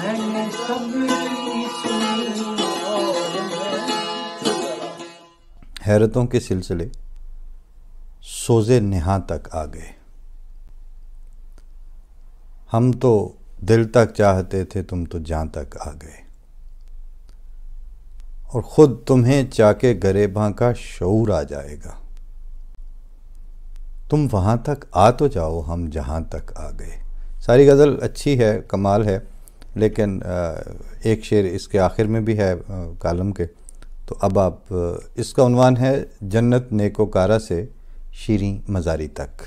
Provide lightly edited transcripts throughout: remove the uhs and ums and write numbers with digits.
میں نے سبری سنی اور حیرتوں کے سلسلے سوزے نہاں تک آ گئے. ہم تو دل تک چاہتے تھے، تم تو جاں تک آ گئے، اور خود تمہیں چاہ کے گریباں کا شعور آ جائے گا. تم وہاں تک آ تو جاؤ، ہم جہاں تک آ گئے. ساری غزل اچھی ہے، کمال ہے، لیکن ایک شعر اس کے آخر میں بھی ہے کالم کے. تو اب آپ اس کا عنوان ہے جنت نیکوکارہ سے شیریں مزاری تک.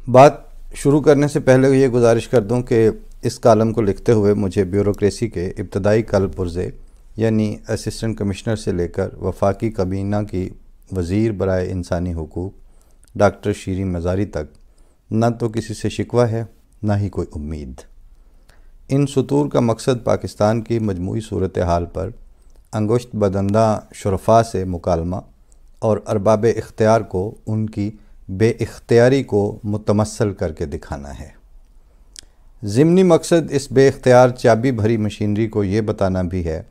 بات شروع کرنے سے پہلے یہ گزارش کر دوں کہ اس کالم کو لکھتے ہوئے مجھے بیوروکریسی کے ابتدائی کل پرزے یعنی اسسٹنٹ کمشنر سے لے کر وفاقی کابینہ کی وزیر برائے انسانی حقوق ڈاکٹر شیریں مزاری تک نہ تو کسی سے شکوہ ہے، نہ ہی کوئی امید. ان سطور کا مقصد پاکستان کی مجموعی صورتحال پر انگشت بدنداں شرفاء سے مکالمہ اور ارباب اختیار کو ان کی بے اختیاری کو متمثل کر کے دکھانا ہے. ضمنی مقصد اس بے اختیار چابی بھری مشینری کو یہ بتانا بھی ہے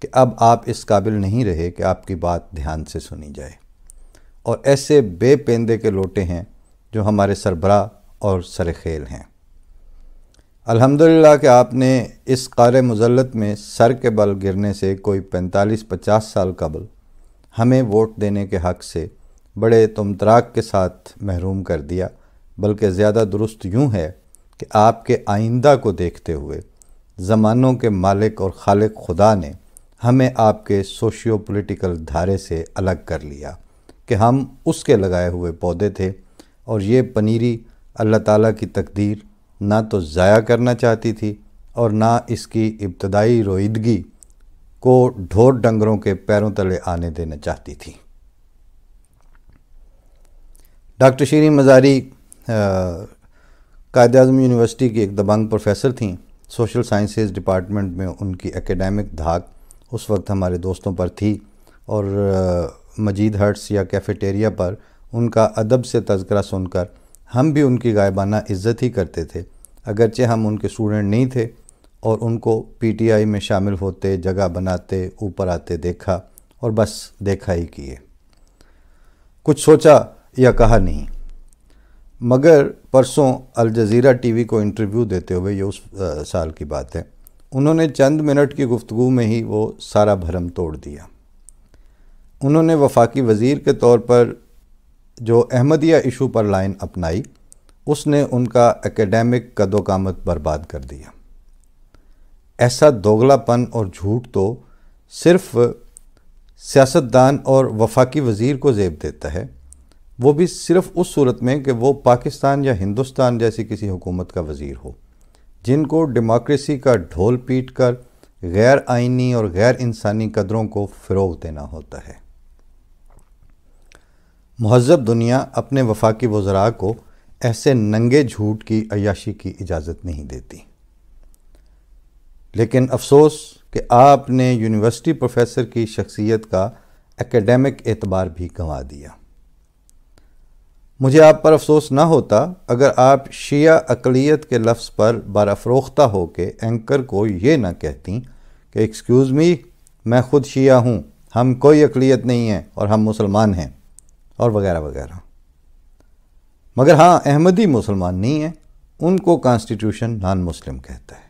کہ اب آپ اس قابل نہیں رہے کہ آپ کی بات دھیان سے سنی جائے، اور ایسے بے پیندے کے لوٹے ہیں جو ہمارے سربراہ اور سرخیل ہیں. الحمدللہ کہ آپ نے اس قعر مذلت میں سر کے بل گرنے سے کوئی 45-50 سال قبل ہمیں ووٹ دینے کے حق سے بڑے تمتراک کے ساتھ محروم کر دیا. بلکہ زیادہ درست یوں ہے کہ آپ کے آئندہ کو دیکھتے ہوئے زمانوں کے مالک اور خالق خدا نے ہمیں آپ کے سوشیو پولیٹیکل دھارے سے الگ کر لیا کہ ہم اس کے لگائے ہوئے پودے تھے، اور یہ پنیری اللہ تعالیٰ کی تقدیر نہ تو ضائع کرنا چاہتی تھی اور نہ اس کی ابتدائی رویدگی کو ڈھور ڈنگروں کے پیروں تلے آنے دینا چاہتی تھی. ڈاکٹر شیریں مزاری قائد اعظم یونیورسٹی کی ایک دبنگ پروفیسر تھیں. سوشل سائنسز ڈپارٹمنٹ میں ان کی ایکیڈیمک دھاک اس وقت ہمارے دوستوں پر تھی، اور مجید ہرٹس یا کیفیٹیریا پر ان کا ادب سے تذکرہ سن کر ہم بھی ان کی غائبانہ عزت ہی کرتے تھے، اگرچہ ہم ان کے اسٹوڈنٹ نہیں تھے، اور ان کو پی ٹی آئی میں شامل ہوتے، جگہ بناتے، اوپر آتے دیکھا، اور بس دیکھا ہی کیے، کچھ سوچا یا کہا نہیں. مگر پرسوں الجزیرہ ٹی وی کو انٹرویو دیتے ہوئے، یہ اس سال کی بات ہے، انہوں نے چند منٹ کی گفتگو میں ہی وہ سارا بھرم توڑ دیا. انہوں نے وفاقی وزیر کے طور پر جو احمدیہ ایشو پر لائن اپنائی، اس نے ان کا ایکیڈیمک قد و قامت برباد کر دیا. ایسا دوغلا پن اور جھوٹ تو صرف سیاستدان اور وفاقی وزیر کو زیب دیتا ہے، وہ بھی صرف اس صورت میں کہ وہ پاکستان یا ہندوستان جیسی کسی حکومت کا وزیر ہو، جن کو ڈیموکریسی کا ڈھول پیٹ کر غیر آئینی اور غیر انسانی قدروں کو فروغ دینا ہوتا ہے. مہذب دنیا اپنے وفاقی وزراء کو ایسے ننگے جھوٹ کی عیاشی کی اجازت نہیں دیتی. لیکن افسوس کہ آپ نے یونیورسٹی پروفیسر کی شخصیت کا ایکیڈیمک اعتبار بھی گنوا دیا. مجھے آپ پر افسوس نہ ہوتا اگر آپ شیعہ اقلیت کے لفظ پر برافروختہ ہو کے اینکر کو یہ نہ کہتیں کہ ایکسکیوز می، میں خود شیعہ ہوں، ہم کوئی اقلیت نہیں ہیں اور ہم مسلمان ہیں، اور وغیرہ وغیرہ. مگر ہاں، احمدی مسلمان نہیں ہیں، ان کو کانسٹیٹیوشن نان مسلم کہتا ہے.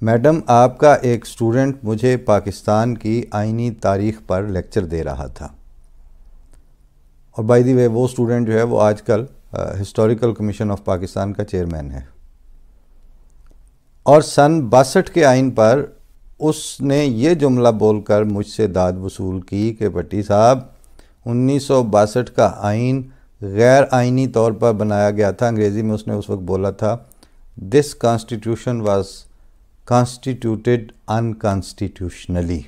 میڈم، آپ کا ایک اسٹوڈنٹ مجھے پاکستان کی آئینی تاریخ پر لیکچر دے رہا تھا، اور بائی دی وے وہ اسٹوڈنٹ جو ہے وہ آج کل ہسٹوریکل کمیشن آف پاکستان کا چیئرمین ہے. اور سن 62 کے آئین پر اس نے یہ جملہ بول کر مجھ سے داد وصول کی کہ بھٹی صاحب، 1962 کا آئین غیر آئینی طور پر بنایا گیا تھا. انگریزی میں اس نے اس وقت بولا تھا دس کانسٹیٹیوشن واز کانسٹیٹیوٹیڈ انکانسٹیٹیوشنلی.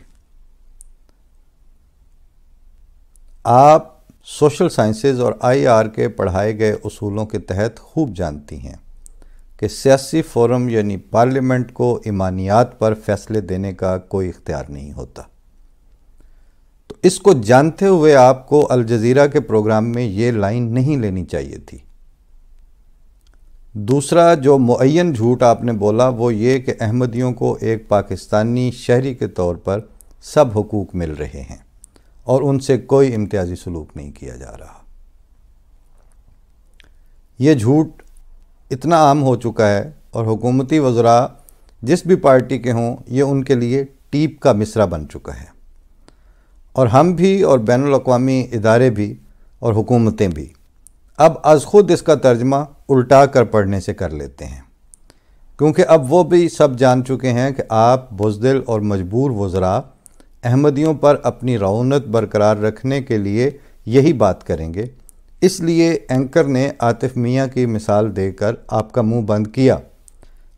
آپ سوشل سائنسز اور آئی آر کے پڑھائے گئے اصولوں کے تحت خوب جانتی ہیں کہ سیاسی فورم یعنی پارلیمنٹ کو ایمانیات پر فیصلے دینے کا کوئی اختیار نہیں ہوتا. تو اس کو جانتے ہوئے آپ کو الجزیرہ کے پروگرام میں یہ لائن نہیں لینی چاہیے تھی. دوسرا جو معین جھوٹ آپ نے بولا وہ یہ کہ احمدیوں کو ایک پاکستانی شہری کے طور پر سب حقوق مل رہے ہیں اور ان سے کوئی امتیازی سلوک نہیں کیا جا رہا۔ یہ جھوٹ اتنا عام ہو چکا ہے اور حکومتی وزراء جس بھی پارٹی کے ہوں یہ ان کے لیے ٹیپ کا مصرع بن چکا ہے، اور ہم بھی اور بین الاقوامی ادارے بھی اور حکومتیں بھی اب از خود اس کا ترجمہ الٹا کر پڑھنے سے کر لیتے ہیں، کیونکہ اب وہ بھی سب جان چکے ہیں کہ آپ بزدل اور مجبور وزراء احمدیوں پر اپنی رعونت برقرار رکھنے کے لیے یہی بات کریں گے، اس لیے اینکر نے عاطف میاں کی مثال دے کر آپ کا منہ بند کیا،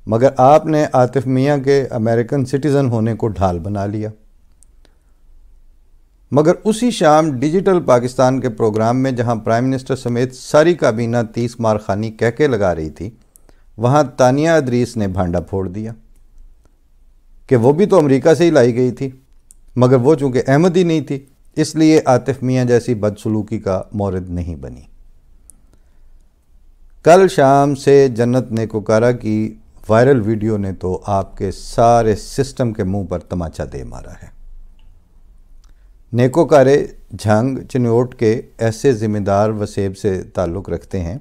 مگر آپ نے عاطف میاں کے امریکن سٹیزن ہونے کو ڈھال بنا لیا۔ مگر اسی شام ڈیجیٹل پاکستان کے پروگرام میں جہاں پرائم منسٹر سمیت ساری کابینہ 30 مار خانی کہہ کے لگا رہی تھی، وہاں تانیہ ادریس نے بھانڈا پھوڑ دیا کہ وہ بھی تو امریکہ سے ہی لائی گئی تھی، مگر وہ چونکہ احمدی نہیں تھی اس لیے عاطف میاں جیسی بدسلوکی کا مورد نہیں بنی۔ کل شام سے جنت نیکوکارہ کی وائرل ویڈیو نے تو آپ کے سارے سسٹم کے منہ پر تماچا دے مارا ہے۔ نیکوکارے جھنگ چنیوٹ کے ایسے ذمہ دار وسیب سے تعلق رکھتے ہیں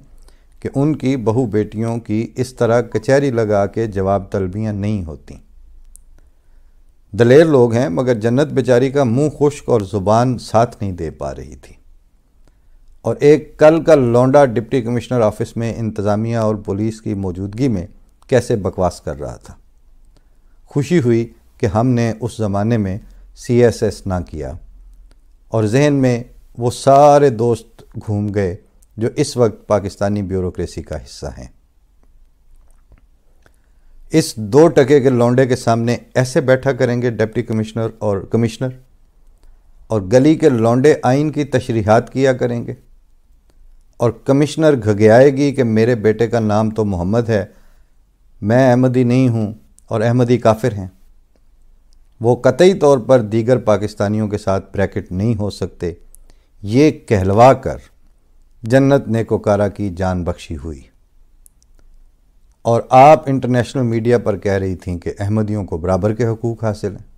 کہ ان کی بہو بیٹیوں کی اس طرح کچہری لگا کے جواب طلبیاں نہیں ہوتی۔ دلیر لوگ ہیں مگر جنت بیچاری کا منہ خشک اور زبان ساتھ نہیں دے پا رہی تھی، اور ایک کل کا لونڈا ڈپٹی کمشنر آفس میں انتظامیہ اور پولیس کی موجودگی میں کیسے بکواس کر رہا تھا۔ خوشی ہوئی کہ ہم نے اس زمانے میں CSS نہ کیا، اور ذہن میں وہ سارے دوست گھوم گئے جو اس وقت پاکستانی بیوروکریسی کا حصہ ہیں۔ اس 2 ٹکے کے لونڈے کے سامنے ایسے بیٹھا کریں گے ڈپٹی کمشنر اور کمشنر، اور گلی کے لونڈے آئین کی تشریحات کیا کریں گے، اور کمشنر گھگیائے گی کہ میرے بیٹے کا نام تو محمد ہے، میں احمدی نہیں ہوں اور احمدی کافر ہیں۔ وہ قطعی طور پر دیگر پاکستانیوں کے ساتھ بریکٹ نہیں ہو سکتے، یہ کہلوا کر جنت نیکوکارہ کی جان بخشی ہوئی، اور آپ انٹرنیشنل میڈیا پر کہہ رہی تھیں کہ احمدیوں کو برابر کے حقوق حاصل ہیں۔